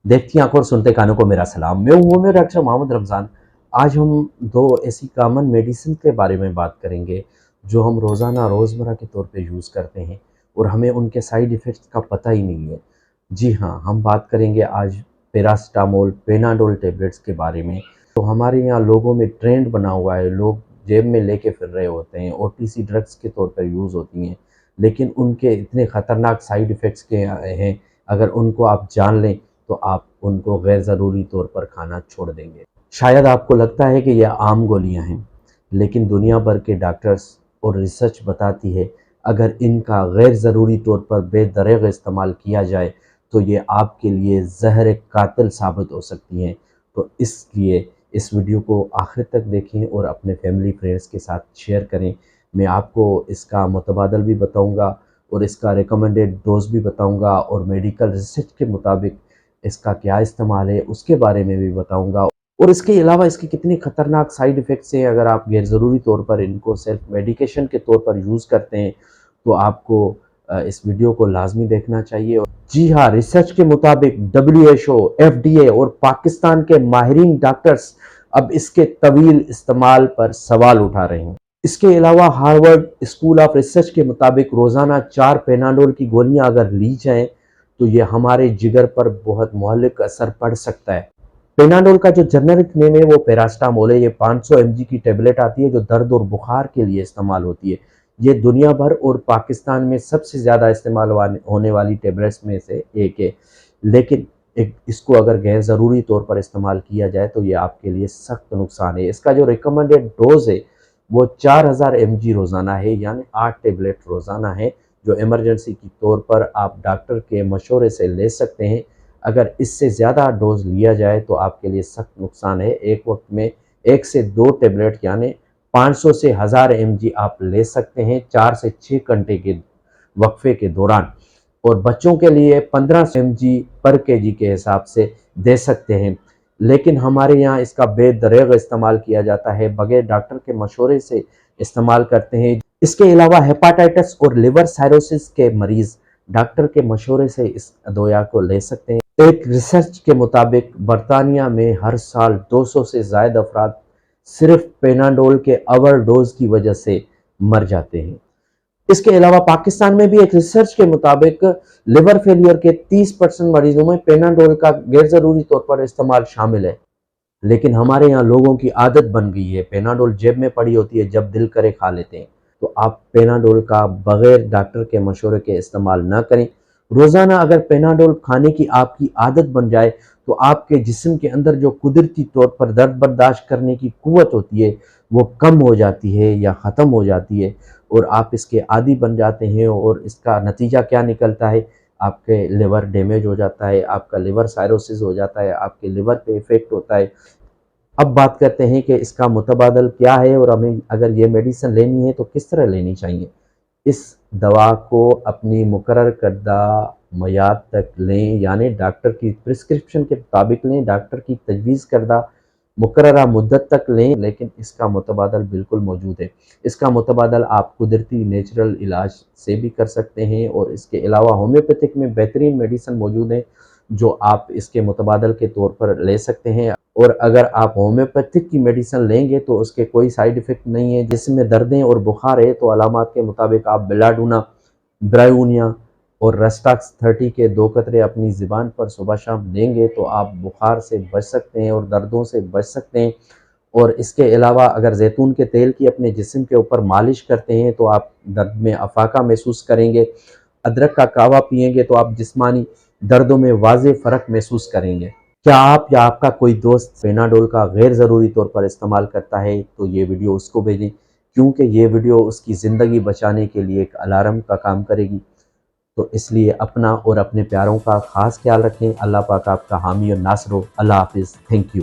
देखती आंखों और सुनते कानों को मेरा सलाम। मैं हूँ मेरा डॉक्टर मोहम्मद रमज़ान। आज हम दो ऐसी कॉमन मेडिसिन के बारे में बात करेंगे जो हम रोज़ाना रोज़मर्रा के तौर पे यूज़ करते हैं और हमें उनके साइड इफ़ेक्ट्स का पता ही नहीं है। जी हाँ, हम बात करेंगे आज पैरासिटामोल, पेनाडोल टैबलेट्स के बारे में। तो हमारे यहाँ लोगों में ट्रेंड बना हुआ है, लोग जेब में लेके फिर रहे होते हैं, ओटीसी ड्रग्स के तौर पर यूज़ होती हैं, लेकिन उनके इतने ख़तरनाक साइड इफ़ेक्ट्स के हैं, अगर उनको आप जान लें तो आप उनको गैर ज़रूरी तौर पर खाना छोड़ देंगे। शायद आपको लगता है कि यह आम गोलियां हैं, लेकिन दुनिया भर के डॉक्टर्स और रिसर्च बताती है अगर इनका गैर ज़रूरी तौर पर बेदरग इस्तेमाल किया जाए तो ये आपके लिए ज़हर कातिल साबित हो सकती हैं। तो इसलिए इस वीडियो को आखिर तक देखें और अपने फैमिली फ्रेंड्स के साथ शेयर करें। मैं आपको इसका मुतबादल भी बताऊंगा और इसका रिकमेंडेड डोज भी बताऊंगा और मेडिकल रिसर्च के मुताबिक इसका क्या इस्तेमाल है उसके बारे में भी बताऊंगा, और इसके अलावा इसके कितने ख़तरनाक साइड इफ़ेक्ट्स हैं अगर आप गैर ज़रूरी तौर पर इनको सेल्फ मेडिकेशन के तौर पर यूज़ करते हैं। तो आपको इस वीडियो को लाजमी देखना चाहिए। जी हाँ, रिसर्च के मुताबिक WHO, FDA और पाकिस्तान के माहिरीन डॉक्टर्स अब इसके तवील इस्तेमाल पर सवाल उठा रहे हैं। इसके अलावा हार्वर्ड स्कूल ऑफ रिसर्च के मुताबिक रोज़ाना 4 पेनाडोल की गोलियां अगर ली जाएं तो ये हमारे जिगर पर बहुत मुहल्लिक असर पड़ सकता है। पेनाडोल का जो जेनेरिक नेम है वो पैरासिटामोल है। ये 500 mg की टेबलेट आती है जो दर्द और बुखार के लिए इस्तेमाल होती है। ये दुनिया भर और पाकिस्तान में सबसे ज़्यादा इस्तेमाल होने वाली टेबलेट्स में से एक है, लेकिन इसको अगर गैर ज़रूरी तौर पर इस्तेमाल किया जाए तो ये आपके लिए सख्त नुकसान है। इसका जो रिकमेंडेड डोज है वो 4000 mg रोज़ाना है, यानी 8 टेबलेट रोज़ाना है, जो इमरजेंसी के तौर पर आप डॉक्टर के मशवरे से ले सकते हैं। अगर इससे ज़्यादा डोज लिया जाए तो आपके लिए सख्त नुकसान है। एक वक्त में 1 से 2 टेबलेट यानी 500 से 1000 mg आप ले सकते हैं 4 से 6 घंटे के वक्फे के दौरान, और बच्चों के लिए 15 mg पर kg के हिसाब से दे सकते हैं। लेकिन हमारे यहाँ इसका बेदरग इस्तेमाल किया जाता है, बगैर डॉक्टर के मशवरे से इस्तेमाल करते हैं। इसके अलावा हेपाटाइटिस और लिवर साइरोसिस के मरीज डॉक्टर के मशवरे से इस दवाई को ले सकते हैं। एक रिसर्च के मुताबिक बरतानिया में हर साल 200 से ज़ायद अफराद सिर्फ पेनाडोल के ओवरडोज की वजह से मर जाते हैं। इसके अलावा पाकिस्तान में भी एक रिसर्च के मुताबिक लिवर फेलियर के 30% मरीजों में पेनाडोल का गैर ज़रूरी तौर पर इस्तेमाल शामिल है। लेकिन हमारे यहाँ लोगों की आदत बन गई है, पेनाडोल जेब में पड़ी होती है, जब दिल करे खा लेते हैं। तो आप पेनाडोल का बगैर डॉक्टर के मशवरे के इस्तेमाल ना करें। रोज़ाना अगर पेनाडोल खाने की आपकी आदत बन जाए तो आपके जिस्म के अंदर जो कुदरती तौर पर दर्द बर्दाश्त करने की कुव्वत होती है वो कम हो जाती है या ख़त्म हो जाती है, और आप इसके आदी बन जाते हैं। और इसका नतीजा क्या निकलता है, आपके लिवर डैमेज हो जाता है, आपका लिवर साइरोसिस हो जाता है, आपके लिवर पे इफ़ेक्ट होता है। अब बात करते हैं कि इसका मुतबादल क्या है और हमें अगर ये मेडिसिन लेनी है तो किस तरह लेनी चाहिए। इस दवा को अपनी मुकर्रर करदा मियाद तक लें, यानी डॉक्टर की प्रिस्क्रिप्शन के मुताबिक लें, डॉक्टर की तजवीज़ करदा मुकर्ररा मुद्दत तक लें, लेकिन इसका मुतबादल बिल्कुल मौजूद है। इसका मुतबादल आप कुदरती नेचुरल इलाज से भी कर सकते हैं, और इसके अलावा होम्योपैथिक में बेहतरीन मेडिसिन मौजूद है जो आप इसके मुतबादल के तौर पर ले सकते हैं। और अगर आप होम्योपैथिक की मेडिसिन लेंगे तो उसके कोई साइड इफ़ेक्ट नहीं है। जिसमें दर्दें और बुखार है तो अलामात के मुताबिक आप बेलाडोना, ब्रायूनिया और रस्टाक्स 30 के 2 कतरे अपनी ज़ुबान पर सुबह शाम लेंगे तो आप बुखार से बच सकते हैं और दर्दों से बच सकते हैं। और इसके अलावा अगर जैतून के तेल की अपने जिस्म के ऊपर मालिश करते हैं तो आप दर्द में अफाका महसूस करेंगे। अदरक का कावा पिएंगे तो आप जिस्मानी दर्दों में वाज़ेह फ़र्क महसूस करेंगे। क्या आप या आपका कोई दोस्त पेनाडोल का गैर ज़रूरी तौर पर इस्तेमाल करता है तो ये वीडियो उसको भेजें, क्योंकि ये वीडियो उसकी ज़िंदगी बचाने के लिए एक अलार्म का काम करेगी। तो इसलिए अपना और अपने प्यारों का ख़ास ख्याल रखें। अल्लाह पाक आपका हामी और नासर हो। अल्लाह हाफिज़। Thank you.